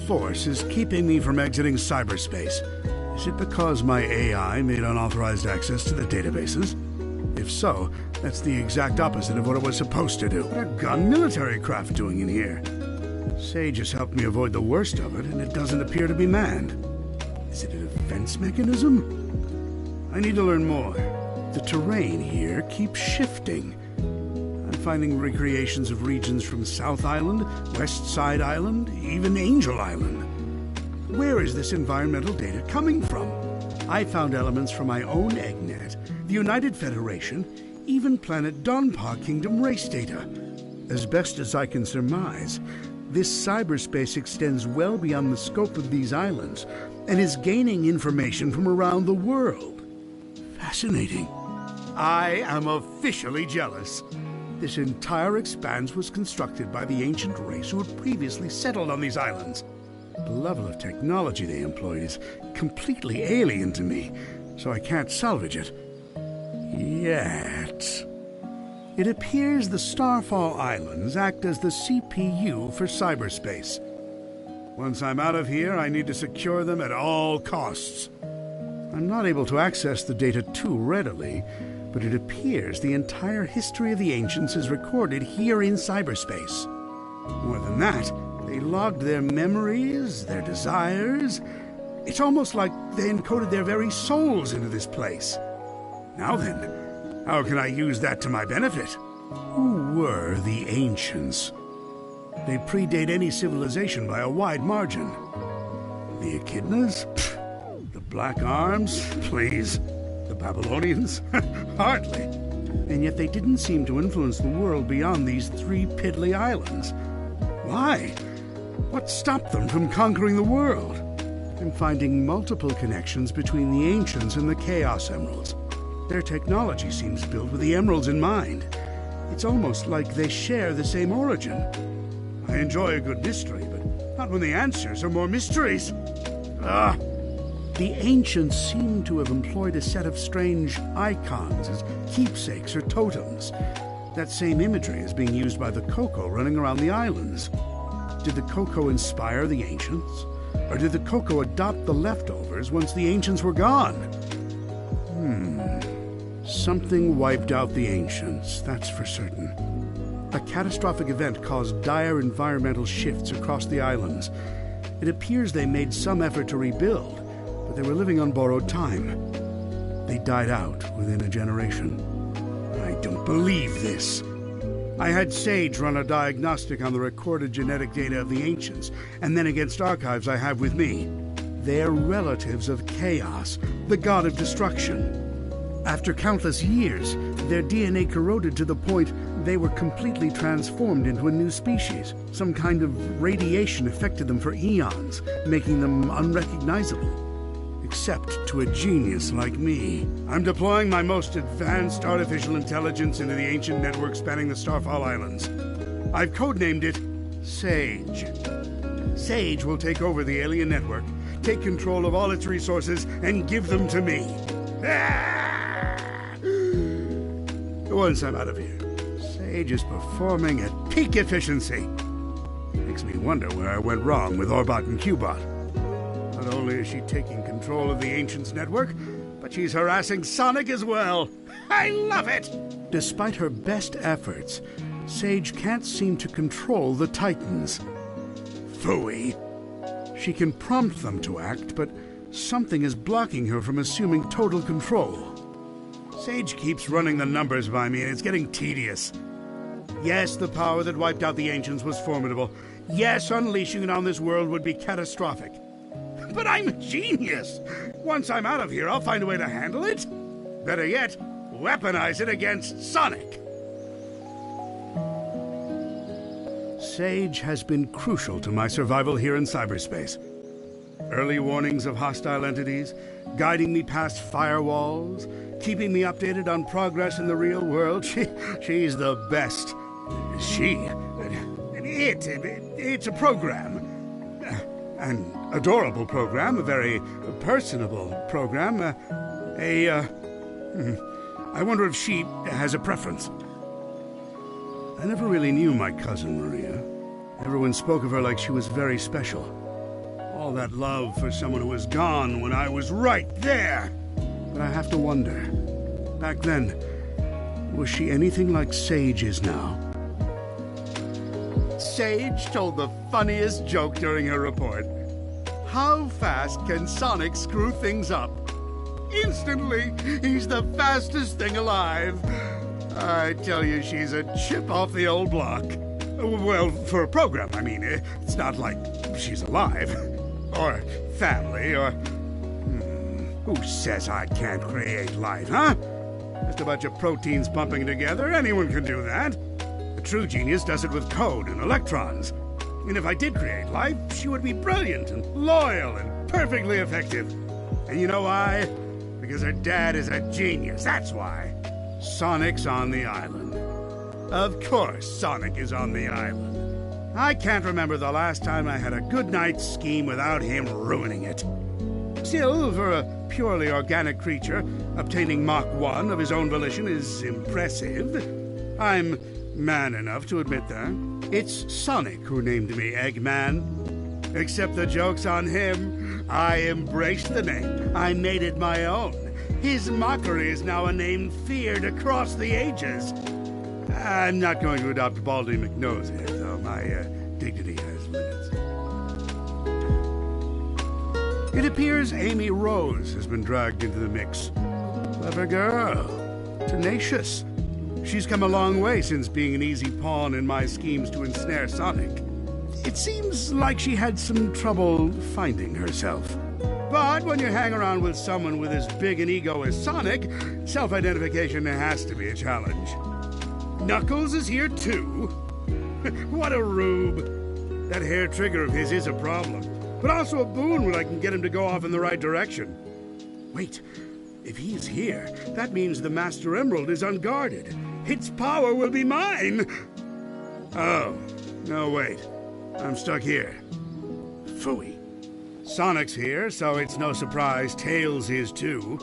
force is keeping me from exiting cyberspace? Is it because my AI made unauthorized access to the databases? If so, that's the exact opposite of what it was supposed to do. What are gun military craft doing in here? Sage has helped me avoid the worst of it, and it doesn't appear to be manned. Is it a defense mechanism? I need to learn more. The terrain here keeps shifting. I'm finding recreations of regions from South Island, West Side Island, even Angel Island. Where is this environmental data coming from? I found elements from my own EggNet, the United Federation, even planet Donpa Kingdom race data. As best as I can surmise, this cyberspace extends well beyond the scope of these islands and is gaining information from around the world. Fascinating. I am officially jealous. This entire expanse was constructed by the ancient race who had previously settled on these islands. The level of technology they employed is completely alien to me, so I can't salvage it. Yet. It appears the Starfall Islands act as the CPU for cyberspace. Once I'm out of here, I need to secure them at all costs. I'm not able to access the data too readily, but it appears the entire history of the ancients is recorded here in cyberspace. More than that, they logged their memories, their desires. It's almost like they encoded their very souls into this place. Now then, how can I use that to my benefit? Who were the ancients? They predate any civilization by a wide margin. The Echidnas? The Black Arms? Please. The Babylonians? Hardly. And yet they didn't seem to influence the world beyond these 3 piddly islands. Why? What stopped them from conquering the world? I'm finding multiple connections between the ancients and the Chaos Emeralds. Their technology seems built with the emeralds in mind. It's almost like they share the same origin. I enjoy a good mystery, but not when the answers are more mysteries. The ancients seem to have employed a set of strange icons as keepsakes or totems. That same imagery is being used by the Coco running around the islands. Did the Coco inspire the ancients? Or did the Coco adopt the leftovers once the ancients were gone? Something wiped out the ancients, that's for certain. A catastrophic event caused dire environmental shifts across the islands. It appears they made some effort to rebuild, but they were living on borrowed time. They died out within a generation. I don't believe this. I had Sage run a diagnostic on the recorded genetic data of the ancients, and then against archives I have with me. They're relatives of Chaos, the god of destruction. After countless years, their DNA corroded to the point they were completely transformed into a new species. Some kind of radiation affected them for eons, making them unrecognizable. Except to a genius like me. I'm deploying my most advanced artificial intelligence into the ancient network spanning the Starfall Islands. I've codenamed it Sage. Sage will take over the alien network, take control of all its resources, and give them to me. Once I'm out of here, Sage is performing at peak efficiency. Makes me wonder where I went wrong with Orbot and Qbot. Not only is she taking control of the Ancients network, but she's harassing Sonic as well. I love it! Despite her best efforts, Sage can't seem to control the Titans. Phooey. She can prompt them to act, but something is blocking her from assuming total control. Sage keeps running the numbers by me, and it's getting tedious. Yes, the power that wiped out the Ancients was formidable. Yes, unleashing it on this world would be catastrophic. But I'm a genius! Once I'm out of here, I'll find a way to handle it. Better yet, weaponize it against Sonic. Sage has been crucial to my survival here in cyberspace. Early warnings of hostile entities, guiding me past firewalls, keeping me updated on progress in the real world. She's the best. It's a program. An adorable program, a very personable program. I wonder if she has a preference. I never really knew my cousin Maria. Everyone spoke of her like she was very special. All that love for someone who was gone when I was right there. But I have to wonder, back then, was she anything like Sage is now? Sage told the funniest joke during her report. How fast can Sonic screw things up? Instantly, he's the fastest thing alive. I tell you, she's a chip off the old block. Well, for a program, I mean. It's not like she's alive. Or family, or... Who says I can't create life, huh? Just a bunch of proteins pumping together. Anyone can do that. A true genius does it with code and electrons. And if I did create life, she would be brilliant and loyal and perfectly effective. And you know why? Because her dad is a genius, that's why. Sonic's on the island. Of course Sonic is on the island. I can't remember the last time I had a good night's scheme without him ruining it. Still, for a purely organic creature, obtaining Mach 1 of his own volition is impressive. I'm man enough to admit that. It's Sonic who named me Eggman. Except the joke's on him. I embraced the name. I made it my own. His mockery is now a name feared across the ages. I'm not going to adopt Baldy McNosehead, though. My dignity has limits. It appears Amy Rose has been dragged into the mix. Clever girl. Tenacious. She's come a long way since being an easy pawn in my schemes to ensnare Sonic. It seems like she had some trouble finding herself. But when you hang around with someone with as big an ego as Sonic, self-identification has to be a challenge. Knuckles is here too? What a rube. That hair trigger of his is a problem, but also a boon when I can get him to go off in the right direction. Wait, if he's here, that means the Master Emerald is unguarded. Its power will be mine! Oh, no wait. I'm stuck here. Phooey. Sonic's here, so it's no surprise Tails is too.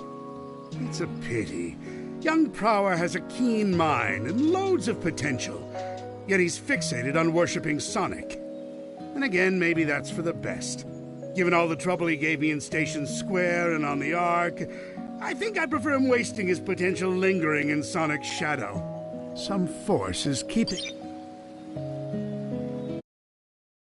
It's a pity. Young Prower has a keen mind and loads of potential, yet he's fixated on worshipping Sonic. And again, maybe that's for the best. Given all the trouble he gave me in Station Square and on the Ark, I think I prefer him wasting his potential lingering in Sonic's shadow. Some force is keeping...